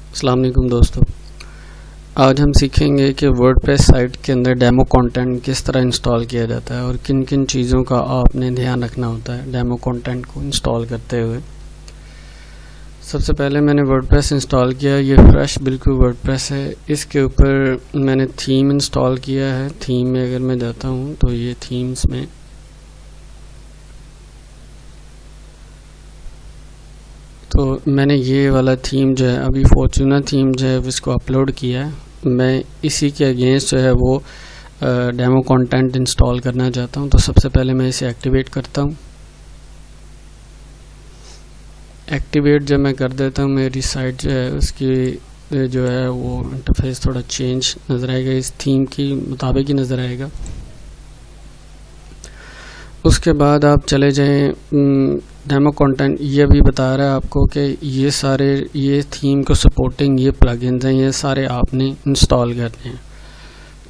अस्सलाम वालेकुम दोस्तों, आज हम सीखेंगे कि वर्डप्रेस साइट के अंदर डेमो कंटेंट किस तरह इंस्टॉल किया जाता है और किन किन चीज़ों का आपने ध्यान रखना होता है डेमो कंटेंट को इंस्टॉल करते हुए। सबसे पहले मैंने वर्डप्रेस इंस्टॉल किया। ये फ्रेश बिल्कुल वर्डप्रेस है। इसके ऊपर मैंने थीम इंस्टॉल किया है। थीम में अगर मैं जाता हूँ तो ये थीम्स में तो मैंने ये वाला थीम जो है अभी फॉर्चूना थीम जो है इसको अपलोड किया है। मैं इसी के अगेंस्ट जो है वो डेमो कंटेंट इंस्टॉल करना चाहता हूँ। तो सबसे पहले मैं इसे एक्टिवेट करता हूँ। एक्टिवेट जब मैं कर देता हूँ, मेरी साइट जो है उसकी जो है वो इंटरफेस थोड़ा चेंज नज़र आएगा, इस थीम की मुताबिक ही नज़र आएगा। उसके बाद आप चले जाएं डेमो कंटेंट। ये भी बता रहा है आपको कि ये थीम को सपोर्टिंग ये प्लगइन्स हैं, ये सारे आपने इंस्टॉल करने हैं।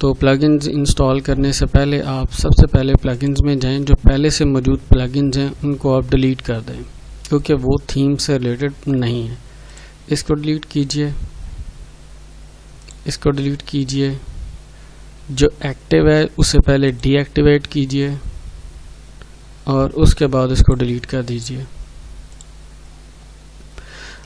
तो प्लगइन्स इंस्टॉल करने से पहले आप सबसे पहले प्लगइन्स में जाएं। जो पहले से मौजूद प्लगइन्स हैं उनको आप डिलीट कर दें, क्योंकि वो थीम से रिलेटेड नहीं है। इसको डिलीट कीजिए, इसको डिलीट कीजिए। जो एक्टिव है उसे पहले डीएक्टिवेट कीजिए और उसके बाद इसको डिलीट कर दीजिए।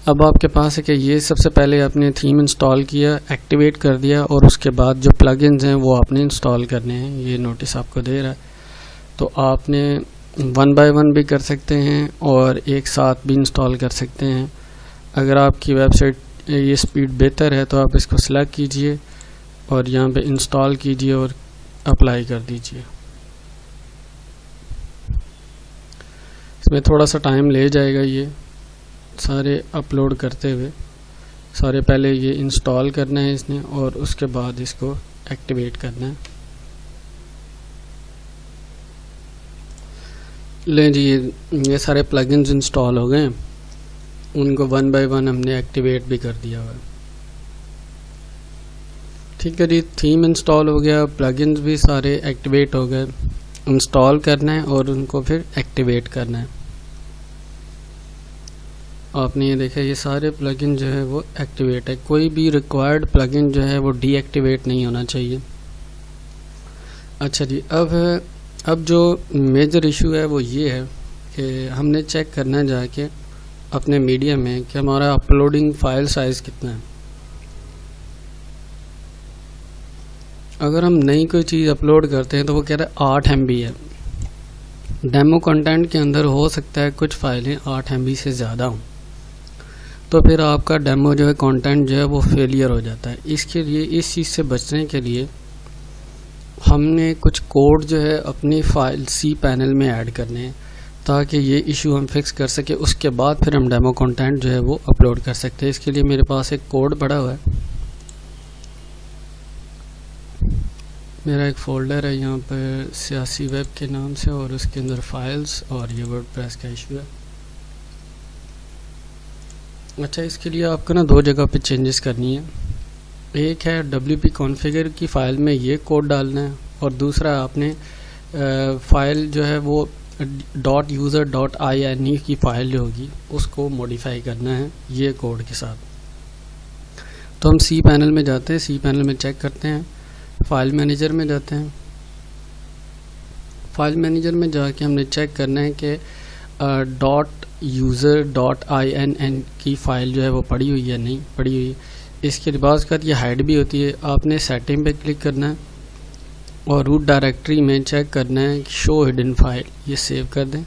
अब आपके पास है कि ये सबसे पहले आपने थीम इंस्टॉल किया, एक्टिवेट कर दिया और उसके बाद जो प्लगइन्स हैं वो आपने इंस्टॉल करने हैं। ये नोटिस आपको दे रहा है। तो आपने 1 बाय 1 भी कर सकते हैं और एक साथ भी इंस्टॉल कर सकते हैं। अगर आपकी वेबसाइट ये स्पीड बेहतर है तो आप इसको सेलेक्ट कीजिए और यहाँ पे इंस्टॉल कीजिए और अप्लाई कर दीजिए। इसमें थोड़ा सा टाइम ले जाएगा ये सारे अपलोड करते हुए। सारे पहले ये इंस्टॉल करना है इसने और उसके बाद इसको एक्टिवेट करना है। लें जी, ये सारे प्लगइन्स इंस्टॉल हो गए। उनको 1 बाय 1 हमने एक्टिवेट भी कर दिया हुआ है। ठीक है जी, थीम इंस्टॉल हो गया, प्लगइन्स भी सारे एक्टिवेट हो गए। इंस्टॉल करना है और उनको फिर एक्टिवेट करना है। आपने ये देखा, ये सारे प्लगइन जो है वो एक्टिवेट है। कोई भी रिक्वायर्ड प्लगइन जो है वो डीएक्टिवेट नहीं होना चाहिए। अच्छा जी, अब जो मेजर इशू है वो ये है कि हमने चेक करना है जाके अपने मीडिया में कि हमारा अपलोडिंग फाइल साइज़ कितना है। अगर हम नई कोई चीज़ अपलोड करते हैं तो वो कह रहा है 8 MB है। डेमो कंटेंट के अंदर हो सकता है कुछ फाइलें 8 MB से ज़्यादा हों, तो फिर आपका डेमो जो है कंटेंट जो है वो फेलियर हो जाता है। इसके लिए, इस चीज़ से बचने के लिए हमने कुछ कोड जो है अपनी फाइल cPanel में ऐड करने हैं ताकि ये इशू हम फिक्स कर सके। उसके बाद फिर हम डेमो कंटेंट जो है वो अपलोड कर सकते हैं। इसके लिए मेरे पास एक कोड पड़ा हुआ है। मेरा एक फ़ोल्डर है यहाँ पर सियासी वेब के नाम से और उसके अंदर फाइल्स और ये वर्डप्रेस का इशू है। अच्छा, इसके लिए आपको ना 2 जगह पे चेंजेस करनी है। एक है WP कॉन्फ़िगर की फ़ाइल में ये कोड डालना है और दूसरा आपने फ़ाइल जो है वो .user.ini की फ़ाइल जो होगी उसको मॉडिफाई करना है ये कोड के साथ। तो हम cPanel में जाते हैं, cPanel में चेक करते हैं, फाइल मैनेजर में जाते हैं। फाइल मैनेजर में जाके हमने चेक करना है कि .user.inn की फ़ाइल जो है वो पड़ी हुई है, नहीं पड़ी हुई। इसके बाद का ये हाइड भी होती है। आपने सेटिंग पे क्लिक करना है और रूट डायरेक्टरी में चेक करना है शो हिडन फाइल, ये सेव कर दें।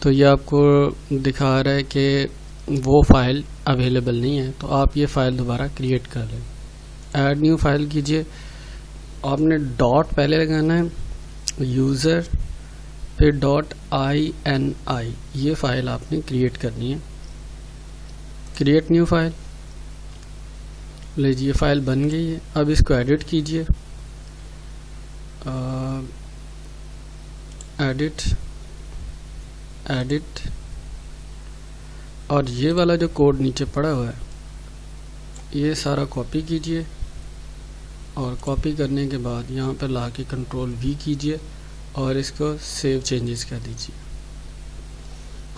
तो ये आपको दिखा रहा है कि वो फाइल अवेलेबल नहीं है, तो आप ये फ़ाइल दोबारा क्रिएट कर लें। ऐड न्यू फाइल कीजिए। आपने डॉट पहले लगाना है, यूज़र फिर .ini, ये फ़ाइल आपने क्रिएट करनी है। क्रिएट न्यू फाइल, लीजिए फ़ाइल बन गई है। अब इसको एडिट कीजिए, एडिट और ये वाला जो कोड नीचे पड़ा हुआ है ये सारा कॉपी कीजिए और कॉपी करने के बाद यहाँ पर ला के Ctrl V कीजिए और इसको सेव चेंजेस कर दीजिए।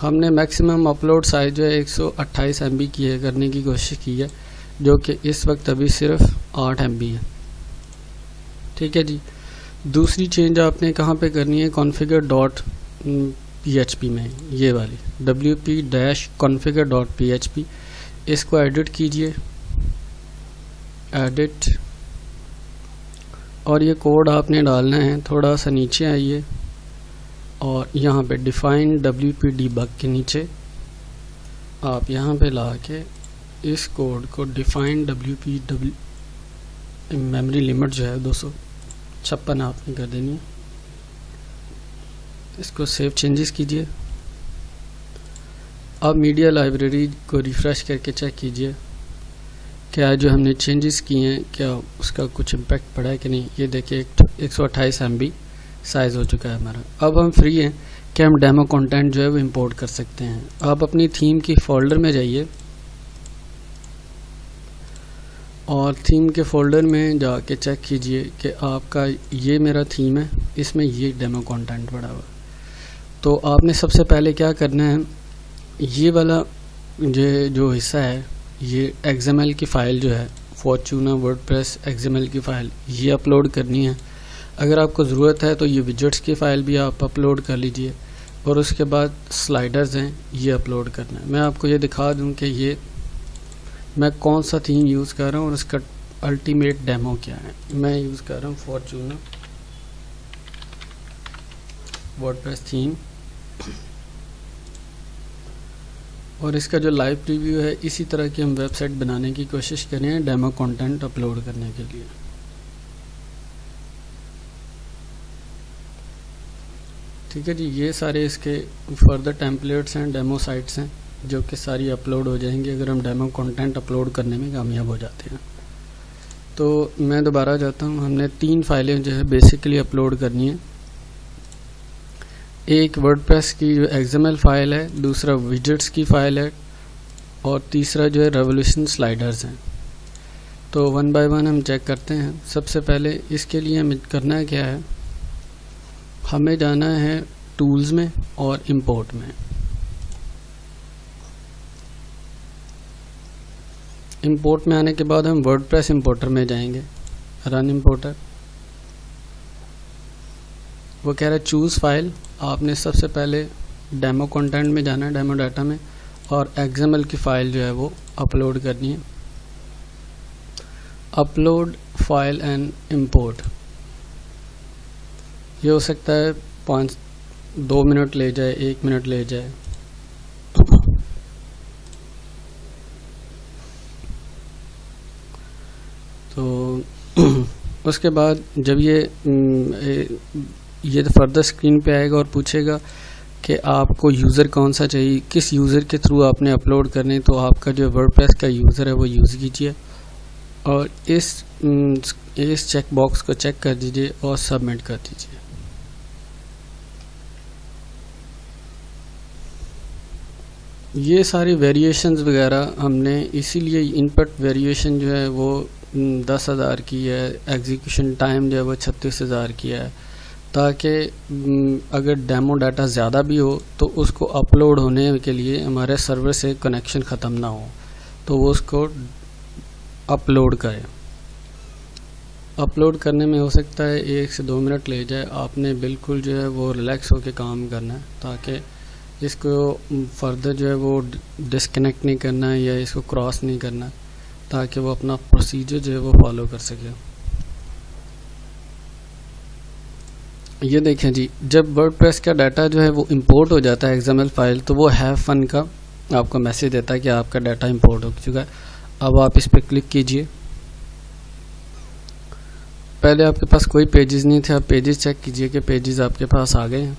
हमने मैक्सिमम अपलोड साइज जो है 128 MB की है करने की कोशिश की है, जो कि इस वक्त अभी सिर्फ 8 MB है। ठीक है जी। दूसरी चेंज आपने कहाँ पे करनी है, configure.php में, ये वाली wp-configure.php, इसको एडिट कीजिए, एडिट, और ये कोड आपने डालना है। थोड़ा सा नीचे आइए और यहाँ पे डिफाइन wp debug के नीचे आप यहाँ पे ला के इस कोड को डिफाइन wp मेमोरी लिमिट जो है 256 आपने कर देनी है। इसको सेव चेंजेस कीजिए। अब मीडिया लाइब्रेरी को रिफ़्रेश करके चेक कीजिए क्या जो हमने चेंजेस किए हैं क्या उसका कुछ इम्पैक्ट पड़ा है कि नहीं। ये देखिए 128 MB साइज़ हो चुका है हमारा। अब हम फ्री हैं कि हम डेमो कंटेंट जो है वो इंपोर्ट कर सकते हैं। आप अपनी थीम की फ़ोल्डर में जाइए और थीम के फ़ोल्डर में जाके चेक कीजिए कि आपका ये मेरा थीम है, इसमें ये डेमो कंटेंट पड़ा हुआ। तो आपने सबसे पहले क्या करना है, ये वाला जो हिस्सा है, ये XML की फ़ाइल जो है फॉर्चूना वर्डप्रेस XML की फ़ाइल, ये अपलोड करनी है। अगर आपको ज़रूरत है तो ये विजेट्स की फ़ाइल भी आप अपलोड कर लीजिए, और उसके बाद स्लाइडर्स हैं ये अपलोड करना है। मैं आपको ये दिखा दूं कि ये मैं कौन सा थीम यूज़ कर रहा हूँ और उसका अल्टीमेट डेमो क्या है। मैं यूज़ कर रहा हूँ फॉर्चूना वर्डप्रेस थीम, और इसका जो लाइव प्रीव्यू है इसी तरह की हम वेबसाइट बनाने की कोशिश करें डेमो कंटेंट अपलोड करने के लिए। ठीक है जी। ये सारे इसके फर्दर टेम्पलेट्स हैं, डेमो साइट्स हैं, जो कि सारी अपलोड हो जाएंगी अगर हम डेमो कंटेंट अपलोड करने में कामयाब हो जाते हैं। तो मैं दोबारा जाता हूँ। हमने 3 फाइलें जो है बेसिकली अपलोड करनी है। एक वर्डप्रेस की जो XML फाइल है, दूसरा विजेट्स की फाइल है, और तीसरा जो है रेवोल्यूशन स्लाइडर्स हैं। तो 1 बाय 1 हम चेक करते हैं। सबसे पहले इसके लिए हमें करना क्या है, हमें जाना है टूल्स में और इंपोर्ट में। इंपोर्ट में आने के बाद हम वर्डप्रेस इंपोर्टर में जाएंगे, रन इंपोर्टर। वो कह रहा है चूज़ फाइल। आपने सबसे पहले डेमो कंटेंट में जाना है, डेमो डाटा में, और XML की फ़ाइल जो है वो अपलोड करनी है। अपलोड फाइल एंड इंपोर्ट, ये हो सकता है 2 मिनट ले जाए, 1 मिनट ले जाए। तो उसके बाद जब ये फर्दर स्क्रीन पे आएगा और पूछेगा कि आपको यूज़र कौन सा चाहिए, किस यूज़र के थ्रू आपने अपलोड करने। तो आपका जो वर्डप्रेस का यूज़र है वो यूज़ कीजिए और इस चेक बॉक्स को चेक कर दीजिए और सबमिट कर दीजिए। ये सारी वेरिएशंस वगैरह हमने इसीलिए इनपुट वेरिएशन जो है वो 10,000 की है, एग्जीक्यूशन टाइम जो है वो 36,000 की है, ताकि अगर डेमो डाटा ज़्यादा भी हो तो उसको अपलोड होने के लिए हमारे सर्वर से कनेक्शन ख़त्म ना हो, तो वो उसको अपलोड करें। अपलोड करने में हो सकता है 1 से 2 मिनट ले जाए। आपने बिल्कुल जो है वो रिलैक्स होकर काम करना है, ताकि इसको फर्दर जो है वो डिस्कनेक्ट नहीं करना है या इसको क्रॉस नहीं करना, ताकि वो अपना प्रोसीजर जो है वो फॉलो कर सके। ये देखें जी, जब वर्डप्रेस का डाटा जो है वो इंपोर्ट हो जाता है XML फाइल, तो वो हैव फन का आपको मैसेज देता है कि आपका डाटा इंपोर्ट हो चुका है। अब आप इस पर क्लिक कीजिए। पहले आपके पास कोई पेजेस नहीं थे, आप पेजेस चेक कीजिए कि पेजेस आपके पास आ गए हैं।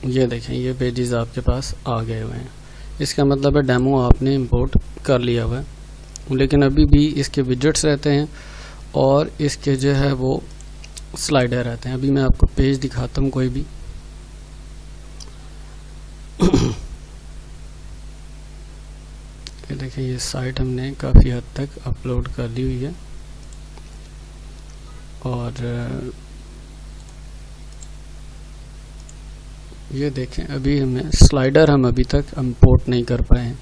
ये देखें, ये पेजेस आपके पास आ गए हुए हैं। इसका मतलब है डेमो आपने इंपोर्ट कर लिया हुआ है, लेकिन अभी भी इसके विजेट्स रहते हैं और इसके जो है वो स्लाइडर रहते हैं। अभी मैं आपको पेज दिखाता हूँ कोई भी। ये देखिए, ये साइट हमने काफ़ी हद तक अपलोड कर ली हुई है और ये देखें अभी हमें स्लाइडर हम अभी तक इंपोर्ट नहीं कर पाए हैं।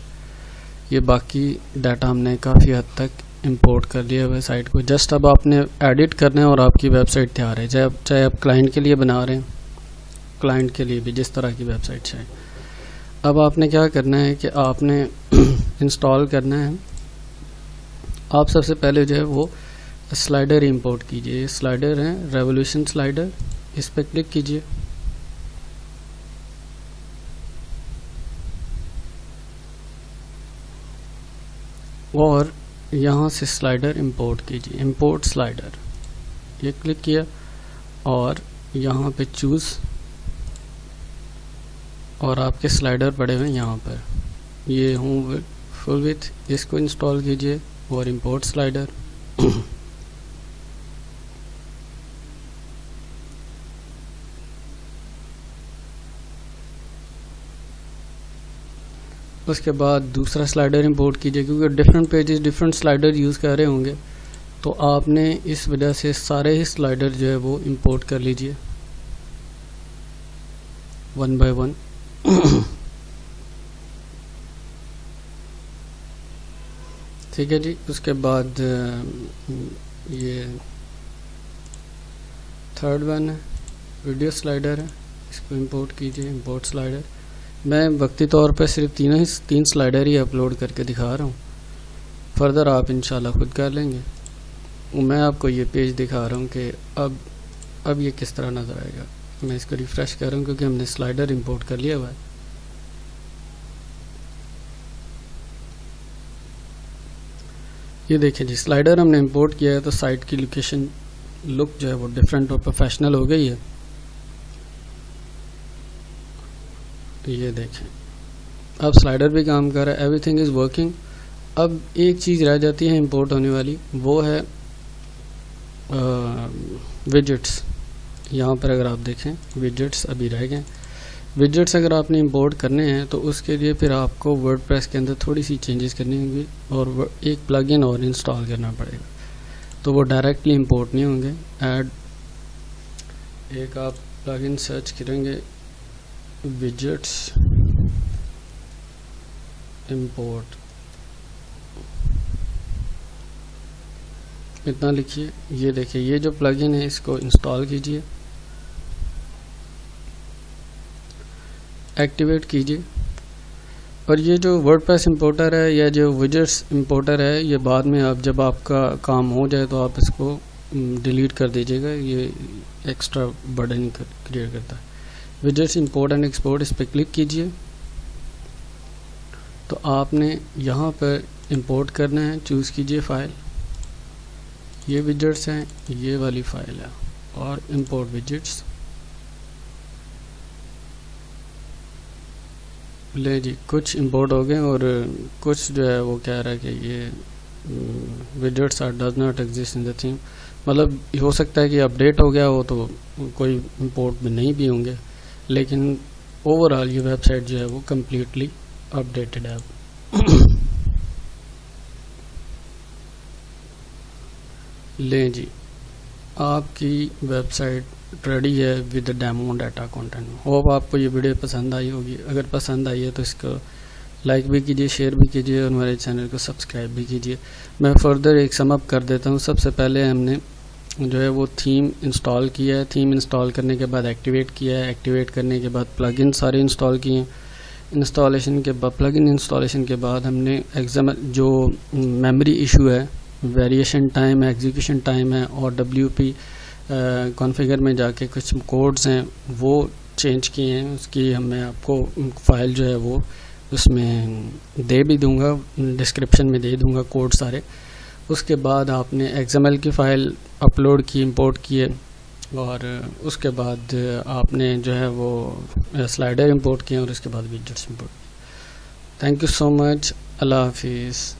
ये बाकी डाटा हमने काफ़ी हद तक इंपोर्ट कर लिया है साइट को। जस्ट अब आपने एडिट करना है और आपकी वेबसाइट तैयार है। चाहे आप क्लाइंट के लिए बना रहे हैं, क्लाइंट के लिए भी जिस तरह की वेबसाइट चाहे। अब आपने क्या करना है कि आपने इंस्टॉल करना है। आप सबसे पहले जो है वो स्लाइडर इंपोर्ट कीजिए। स्लाइडर है रेवोल्यूशन स्लाइडर, इस पर क्लिक कीजिए। और यहाँ से स्लाइडर इंपोर्ट कीजिए, इंपोर्ट स्लाइडर, ये क्लिक किया और यहाँ पे चूज़, और आपके स्लाइडर पड़े हुए यहाँ पर, ये हूँ फुल विथ, इसको इंस्टॉल कीजिए और इंपोर्ट स्लाइडर। उसके बाद दूसरा स्लाइडर इंपोर्ट कीजिए, क्योंकि different pages different slider use कर रहे होंगे, तो आपने इस वजह से सारे ही स्लाइडर जो है वो इंपोर्ट कर लीजिए वन बाय वन। ठीक है जी। उसके बाद ये थर्ड वन है वीडियो स्लाइडर है, इसको इंपोर्ट कीजिए, इंपोर्ट स्लाइडर। मैं वक्ती तौर पर सिर्फ तीन स्लाइडर ही अपलोड करके दिखा रहा हूँ, फर्दर आप इंशाल्लाह खुद कर लेंगे। मैं आपको ये पेज दिखा रहा हूँ कि अब ये किस तरह नज़र आएगा। मैं इसको रिफ़्रेश कर रहा हूँ क्योंकि हमने स्लाइडर इंपोर्ट कर लिया हुआ है। ये देखिए जी, स्लाइडर हमने इंपोर्ट किया है तो साइट की लोकेशन लुक जो है वो डिफरेंट और प्रोफेशनल हो गई है। ये देखें अब स्लाइडर भी काम कर रहा है, एवरीथिंग इज़ वर्किंग। अब एक चीज़ रह जाती है इंपोर्ट होने वाली, वो है विजेट्स। यहाँ पर अगर आप देखें विजेट्स अभी रह गए। विजेट्स अगर आपने इंपोर्ट करने हैं तो उसके लिए फिर आपको वर्डप्रेस के अंदर थोड़ी सी चेंजेस करनी होंगी और एक प्लगइन और इंस्टॉल करना पड़ेगा, तो वो डायरेक्टली इंपोर्ट नहीं होंगे। ऐड एक आप प्लगइन सर्च करेंगे विजेट्स इंपोर्ट, इतना लिखिए। ये देखिए ये जो प्लगइन है इसको इंस्टॉल कीजिए, एक्टिवेट कीजिए। और ये जो वर्डप्रेस इंपोर्टर है या जो विजेट्स इंपोर्टर है, ये बाद में आप जब आपका काम हो जाए तो आप इसको डिलीट कर दीजिएगा, ये एक्स्ट्रा बर्डन क्रिएट करता है। विजेट्स इंपोर्ट एंड एक्सपोर्ट, इस पर क्लिक कीजिए। तो आपने यहाँ पर इंपोर्ट करना है, चूज़ कीजिए फाइल, ये विजेट्स हैं, ये वाली फाइल है और इंपोर्ट विजेट्स। ले जी, कुछ इंपोर्ट हो गए और कुछ जो है वो कह रहा है कि ये widgets are does not exist in the theme. मतलब हो सकता है कि अपडेट हो गया हो तो कोई इंपोर्ट में नहीं भी होंगे, लेकिन ओवरऑल ये वेबसाइट जो है वो कम्प्लीटली अपडेटेड है। लें जी, आपकी वेबसाइट रेडी है with demo data content. Hope आपको ये वीडियो पसंद आई होगी। अगर पसंद आई है तो इसको लाइक भी कीजिए, शेयर भी कीजिए और हमारे चैनल को सब्सक्राइब भी कीजिए। मैं फर्दर एक सम अप कर देता हूँ। सबसे पहले हमने जो है वो थीम इंस्टॉल किया है, थीम इंस्टॉल करने के बाद एक्टिवेट किया है, एक्टिवेट करने के बाद प्लगइन सारे इंस्टॉल किए हैं। इंस्टॉलेशन के बाद प्लगइन इंस्टॉलेशन के बाद हमने एग्जाम जो मेमोरी इशू है, वेरिएशन टाइम है, एग्जीक्यूशन टाइम है और WP कॉन्फ़िगर में जाके कुछ कोड्स हैं वो चेंज किए हैं। उसकी मैं आपको फाइल जो है वो उसमें दे भी दूंगा, डिस्क्रिप्शन में दे दूंगा कोड सारे। उसके बाद आपने XML की फ़ाइल अपलोड की, इंपोर्ट किए और उसके बाद आपने जो है वो स्लाइडर इंपोर्ट किए और उसके बाद widgets import. Thank you so much. अल्लाह हाफिज़।